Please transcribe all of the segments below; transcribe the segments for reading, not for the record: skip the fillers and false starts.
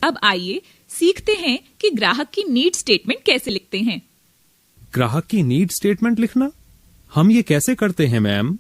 अब आइए सीखते हैं कि ग्राहक की नीड स्टेटमेंट कैसे लिखते हैं। ग्राहक की नीड स्टेटमेंट लिखना, हम ये कैसे करते हैं मैम?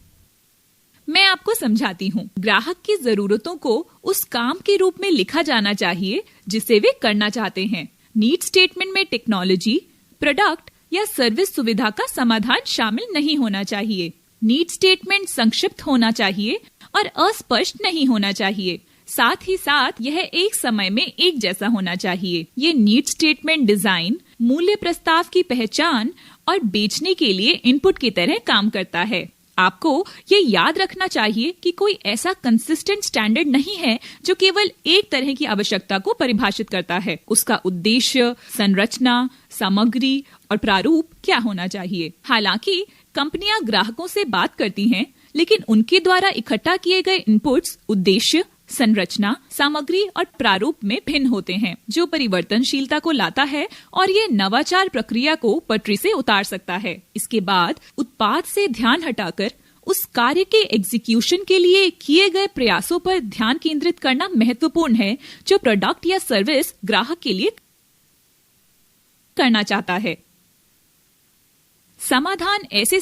मैं आपको समझाती हूँ। ग्राहक की जरूरतों को उस काम के रूप में लिखा जाना चाहिए जिसे वे करना चाहते हैं। नीड स्टेटमेंट में टेक्नोलॉजी, प्रोडक्ट या सर्विस सुविधा का समाधान शामिल नहीं होना चाहिए। नीड स्टेटमेंट संक्षिप्त होना चाहिए और अस्पष्ट नहीं होना चाहिए। साथ ही साथ यह एक समय में एक जैसा होना चाहिए। ये नीड स्टेटमेंट डिजाइन, मूल्य प्रस्ताव की पहचान और बेचने के लिए इनपुट की तरह काम करता है। आपको ये याद रखना चाहिए कि कोई ऐसा कंसिस्टेंट स्टैंडर्ड नहीं है जो केवल एक तरह की आवश्यकता को परिभाषित करता है। उसका उद्देश्य, संरचना, सामग्री और प्रारूप क्या होना चाहिए। हालांकि कंपनियां ग्राहकों से बात करती हैं, लेकिन उनके द्वारा इकट्ठा किए गए इनपुट्स उद्देश्य, संरचना, सामग्री और प्रारूप में भिन्न होते हैं, जो परिवर्तनशीलता को लाता है और ये नवाचार प्रक्रिया को पटरी से उतार सकता है। इसके बाद उत्पाद से ध्यान हटाकर उस कार्य के एग्जीक्यूशन के लिए किए गए प्रयासों पर ध्यान केंद्रित करना महत्वपूर्ण है, जो प्रोडक्ट या सर्विस ग्राहक के लिए करना चाहता है। समाधान ऐसे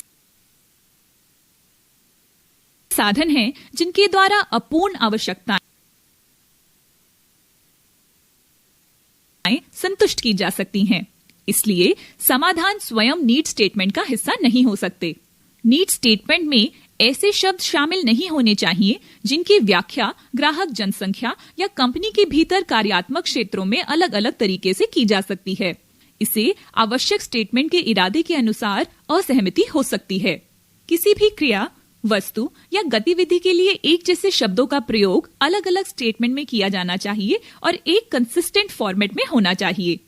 साधन हैं जिनके द्वारा अपूर्ण आवश्यकताएं संतुष्ट की जा सकती हैं। इसलिए समाधान स्वयं नीड स्टेटमेंट का हिस्सा नहीं हो सकते। नीड स्टेटमेंट में ऐसे शब्द शामिल नहीं होने चाहिए जिनकी व्याख्या ग्राहक जनसंख्या या कंपनी के भीतर कार्यात्मक क्षेत्रों में अलग अलग तरीके से की जा सकती है। इसे आवश्यक स्टेटमेंट के इरादे के अनुसार असहमति हो सकती है। किसी भी क्रिया, वस्तु या गतिविधि के लिए एक जैसे शब्दों का प्रयोग अलग अलग स्टेटमेंट में किया जाना चाहिए और एक कंसिस्टेंट फॉर्मेट में होना चाहिए।